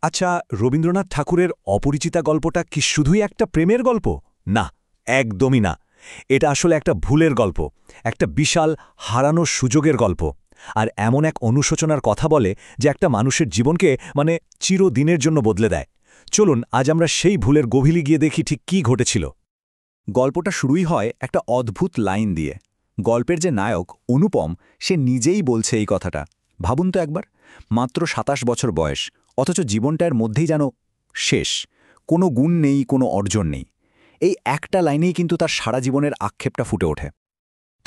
আচ্ছা, রবীন্দ্রনাথ ঠাকুরের অপরিচিতা গল্পটা কি শুধুই একটা প্রেমের গল্প? না, একদমই না। এটা আসলে একটা ভুলের গল্প, একটা বিশাল হারানোর সুযোগের গল্প। আর এমন এক অনুশোচনার কথা বলে যে একটা মানুষের জীবনকে চিরদিনের জন্য বদলে দেয়। চলুন আজ আমরা সেই ভুলের গভীরে গিয়ে দেখি ঠিক কী ঘটেছিল। গল্পটা শুরুই হয় একটা অদ্ভুত লাইন দিয়ে। গল্পের যে নায়ক অনুপম, সে নিজেই বলছে এই কথাটা। ভাবুন তো একবার, মাত্র ২৭ বছর বয়স, অথচ জীবনটার মধ্যেই যেন শেষ, কোনো গুণ নেই, কোনো অর্জন নেই। এই একটা লাইনেই কিন্তু তার সারা জীবনের আক্ষেপটা ফুটে ওঠে।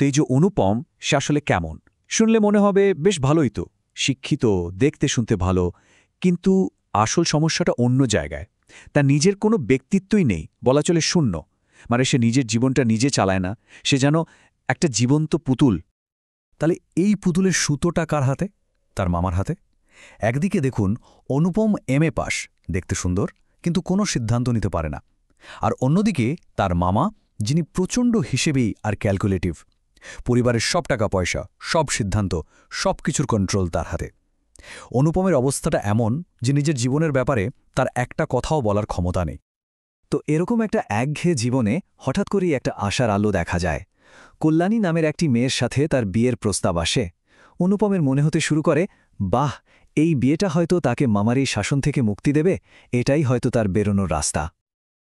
তো এই যে অনুপম, সে আসলে কেমন? শুনলে মনে হবে বেশ ভালোই তো, শিক্ষিত, দেখতে শুনতে ভালো, কিন্তু আসল সমস্যাটা অন্য জায়গায়। তার নিজের কোনো ব্যক্তিত্বই নেই, বলা চলে শূন্য। মানে সে নিজের জীবনটা নিজে চালায় না, সে যেন একটা জীবন্ত পুতুল। তাহলে এই পুতুলের সুতোটা কার হাতে? তার মামার হাতে। একদিকে দেখুন, অনুপম এমএ পাস, দেখতে সুন্দর, কিন্তু কোনো সিদ্ধান্ত নিতে পারে না। আর অন্যদিকে তার মামা, যিনি প্রচণ্ড হিসেবেই আর ক্যালকুলেটিভ। পরিবারের সব টাকা পয়সা, সব সিদ্ধান্ত, সব কিছুর কন্ট্রোল তার হাতে। অনুপমের অবস্থাটা এমন যে নিজের জীবনের ব্যাপারে তার একটা কথাও বলার ক্ষমতা নেই। তো এরকম একটা একঘেয়ে জীবনে হঠাৎ করেই একটা আশার আলো দেখা যায়। কল্যাণী নামের একটি মেয়ের সাথে তার বিয়ের প্রস্তাব আসে। অনুপমের মনে হতে শুরু করে, বাহ, এই বিয়েটা হয়তো তাকে মামার এই শাসন থেকে মুক্তি দেবে, এটাই হয়তো তার বেরোনোর রাস্তা।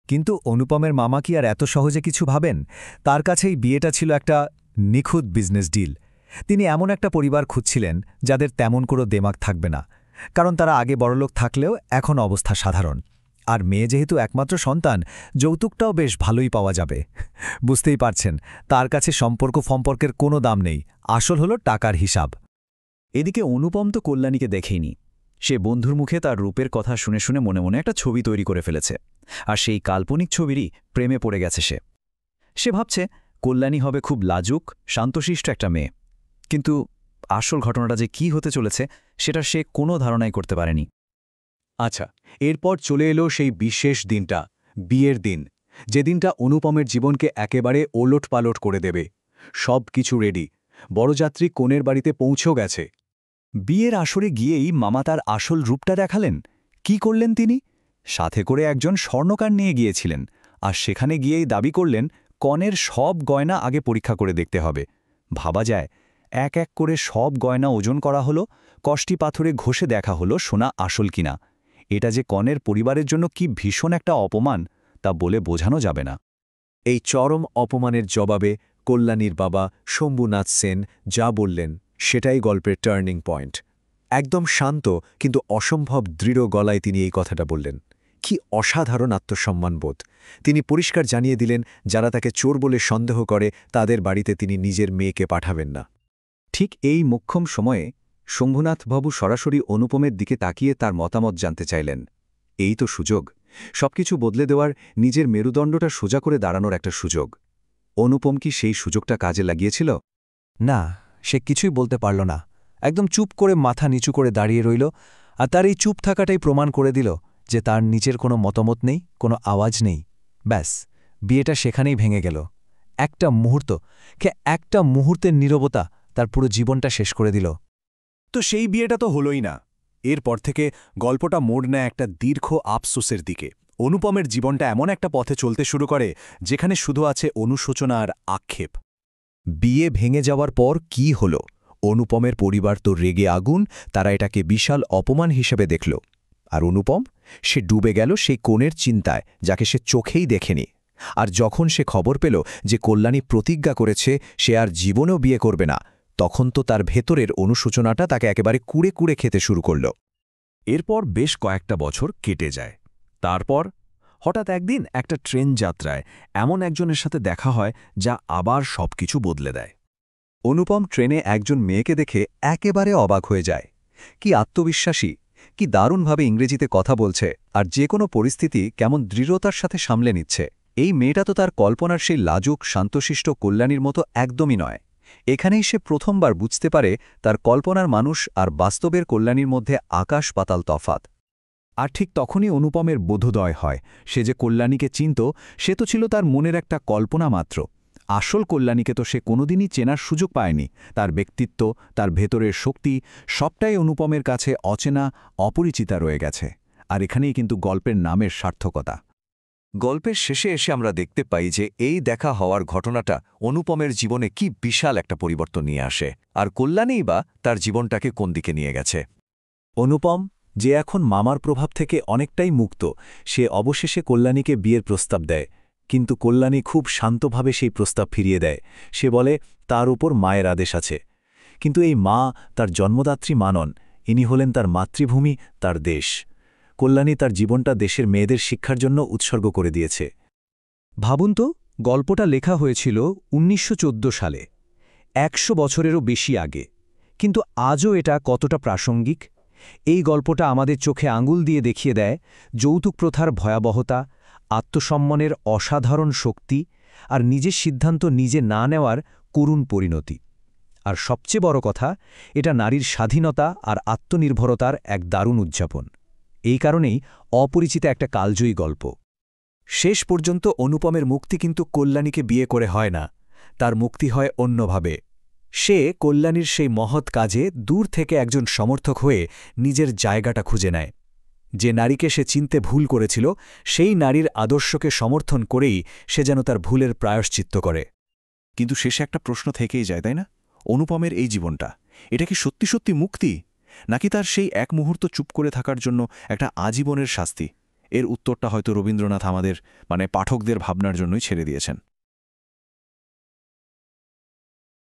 কিন্তু অনুপমের মামা কি আর এত সহজে কিছু ভাবেন? তার কাছে এই বিয়েটা ছিল একটা নিখুঁত বিজনেস ডিল। তিনি এমন একটা পরিবার খুঁজছিলেন যাদের তেমন কোনো দেমাগ থাকবে না, কারণ তারা আগে বড়লোক থাকলেও এখন অবস্থা সাধারণ। আর মেয়ে যেহেতু একমাত্র সন্তান, যৌতুকটাও বেশ ভালোই পাওয়া যাবে। বুঝতেই পারছেন, তার কাছে সম্পর্কের কোনো দাম নেই, আসল হলো টাকার হিসাব। এদিকে অনুপম তো কল্যাণীকে দেখেইনি। সে বন্ধুর মুখে তার রূপের কথা শুনে শুনে মনে মনে একটা ছবি তৈরি করে ফেলেছে, আর সেই কাল্পনিক ছবিরই প্রেমে পড়ে গেছে সে ভাবছে কল্যাণী হবে খুব লাজুক, শান্তশিষ্ট একটা মেয়ে। কিন্তু আসল ঘটনাটা যে কি হতে চলেছে সেটা সে কোনো ধারণাই করতে পারেনি। আচ্ছা, এরপর চলে এলো সেই বিশেষ দিনটা, বিয়ের দিন, যে দিনটা অনুপমের জীবনকে একেবারে ওলটপালট করে দেবে। সব কিছু রেডি, বরযাত্রী কনের বাড়িতে পৌঁছেও গেছে। বিয়ের আসরে গিয়েই মামা তার আসল রূপটা দেখালেন। কি করলেন তিনি? সাথে করে একজন স্বর্ণকার নিয়ে গিয়েছিলেন, আর সেখানে গিয়েই দাবি করলেন কনের সব গয়না আগে পরীক্ষা করে দেখতে হবে। ভাবা যায়, এক এক করে সব গয়না ওজন করা হলো, কষ্টি পাথরে ঘষে দেখা হলো সোনা আসল কিনা। এটা যে কনের পরিবারের জন্য কি ভীষণ একটা অপমান, তা বলে বোঝানো যাবে না। এই চরম অপমানের জবাবে কল্যাণীর বাবা শম্ভুনাথ সেন যা বললেন সেটাই গল্পের টার্নিং পয়েন্ট। একদম শান্ত কিন্তু অসম্ভব দৃঢ় গলায় তিনি এই কথাটা বললেন। কি অসাধারণ আত্মসম্মানবোধ! তিনি পরিষ্কার জানিয়ে দিলেন, যারা তাকে চোর বলে সন্দেহ করে তাদের বাড়িতে তিনি নিজের মেয়েকে পাঠাবেন না। ঠিক এই মোক্ষম সময়ে শম্ভুনাথবাবু সরাসরি অনুপমের দিকে তাকিয়ে তার মতামত জানতে চাইলেন। এই তো সুযোগ, সবকিছু বদলে দেওয়ার, নিজের মেরুদণ্ডটা সোজা করে দাঁড়ানোর একটা সুযোগ। অনুপম কি সেই সুযোগটা কাজে লাগিয়েছিল? না, সে কিছুই বলতে পারল না। একদম চুপ করে মাথা নিচু করে দাঁড়িয়ে রইল। আর তার এই চুপ থাকাটাই প্রমাণ করে দিল যে তার নিজের কোনো মতামত নেই, কোনো আওয়াজ নেই। ব্যাস, বিয়েটা সেখানেই ভেঙে গেল। একটা মুহূর্তের নীরবতা তার পুরো জীবনটা শেষ করে দিল। তো সেই বিয়েটা তো হলোই না। এরপর থেকে গল্পটা মোড় নেয় একটা দীর্ঘ আফসোসের দিকে। অনুপমের জীবনটা এমন একটা পথে চলতে শুরু করে যেখানে শুধু আছে অনুশোচনা আর আক্ষেপ। বিয়ে ভেঙে যাওয়ার পর কি হল? অনুপমের পরিবার তো রেগে আগুন, তারা এটাকে বিশাল অপমান হিসেবে দেখল। আর অনুপম, সে ডুবে গেল সেই কনের চিন্তায়, যাকে সে চোখেই দেখেনি। আর যখন সে খবর পেল যে কল্যাণী প্রতিজ্ঞা করেছে সে আর জীবনেও বিয়ে করবে না, তখন তো তার ভেতরের অনুশোচনাটা তাকে একেবারে কুড়ে কুড়ে খেতে শুরু করল। এরপর বেশ কয়েকটা বছর কেটে যায়। তারপর হঠাৎ একদিন একটা ট্রেন যাত্রায় এমন একজনের সাথে দেখা হয় যা আবার সবকিছু বদলে দেয়। অনুপম ট্রেনে একজন মেয়েকে দেখে একেবারে অবাক হয়ে যায়। কি আত্মবিশ্বাসী, কি দারুণভাবে ইংরেজিতে কথা বলছে, আর যে কোনো পরিস্থিতি কেমন দৃঢ়তার সাথে সামলে নিচ্ছে। এই মেয়েটা তো তার কল্পনার সেই লাজুক শান্তশিষ্ট কল্যাণীর মতো একদমই নয়। এখানেই সে প্রথমবার বুঝতে পারে তার কল্পনার মানুষ আর বাস্তবের কল্যাণীর মধ্যে আকাশ পাতাল তফাত। আর ঠিক তখনই অনুপমের বোধোদয় হয়, সে যে কল্যাণীকে চিনত সে তো ছিল তার মনের একটা কল্পনা মাত্র। আসল কল্যাণীকে তো সে কোনোদিনই চেনার সুযোগ পায়নি। তার ব্যক্তিত্ব, তার ভেতরের শক্তি, সবটাই অনুপমের কাছে অচেনা, অপরিচিতা রয়ে গেছে। আর এখানেই কিন্তু গল্পের নামের সার্থকতা। গল্পের শেষে এসে আমরা দেখতে পাই যে এই দেখা হওয়ার ঘটনাটা অনুপমের জীবনে কি বিশাল একটা পরিবর্তন নিয়ে আসে, আর কল্যাণীই বা তার জীবনটাকে কোন দিকে নিয়ে গেছে। অনুপম, যে এখন মামার প্রভাব থেকে অনেকটাই মুক্ত, সে অবশেষে কল্যাণীকে বিয়ের প্রস্তাব দেয়। কিন্তু কল্যাণী খুব শান্তভাবে সেই প্রস্তাব ফিরিয়ে দেয়। সে বলে তার উপর মায়ের আদেশ আছে। কিন্তু এই মা তার জন্মদাত্রী মা নন, ইনি হলেন তার মাতৃভূমি, তার দেশ। কল্যাণী তার জীবনটা দেশের মেয়েদের শিক্ষার জন্য উৎসর্গ করে দিয়েছে। ভাবুন তো, গল্পটা লেখা হয়েছিল ১৯১৪ সালে, ১০০ বছরেরও বেশি আগে। কিন্তু আজও এটা কতটা প্রাসঙ্গিক। এই গল্পটা আমাদের চোখে আঙুল দিয়ে দেখিয়ে দেয় যৌতুক প্রথার ভয়াবহতা, আত্মসম্মানের অসাধারণ শক্তি, আর নিজের সিদ্ধান্ত নিজে না নেওয়ার করুণ পরিণতি। আর সবচেয়ে বড় কথা, এটা নারীর স্বাধীনতা আর আত্মনির্ভরতার এক দারুণ উদযাপন। এই কারণেই অপরিচিত একটা কালজয়ী গল্প। শেষ পর্যন্ত অনুপমের মুক্তি কিন্তু কল্যাণীকে বিয়ে করে হয় না, তার মুক্তি হয় অন্যভাবে। সে কল্যাণীর সেই মহৎ কাজে দূর থেকে একজন সমর্থক হয়ে নিজের জায়গাটা খুঁজে নেয়। যে নারীকে সে চিনতে ভুল করেছিল, সেই নারীর আদর্শকে সমর্থন করেই সে যেন তার ভুলের প্রায়শ্চিত্ত করে। কিন্তু শেষে একটা প্রশ্ন থেকেই যায়, তাই না? অনুপমের এই জীবনটা, এটা কি সত্যি সত্যি মুক্তি, নাকি তার সেই এক মুহূর্ত চুপ করে থাকার জন্য একটা আজীবনের শাস্তি? এর উত্তরটা হয়তো রবীন্দ্রনাথ আমাদের পাঠকদের ভাবনার জন্যই ছেড়ে দিয়েছেন।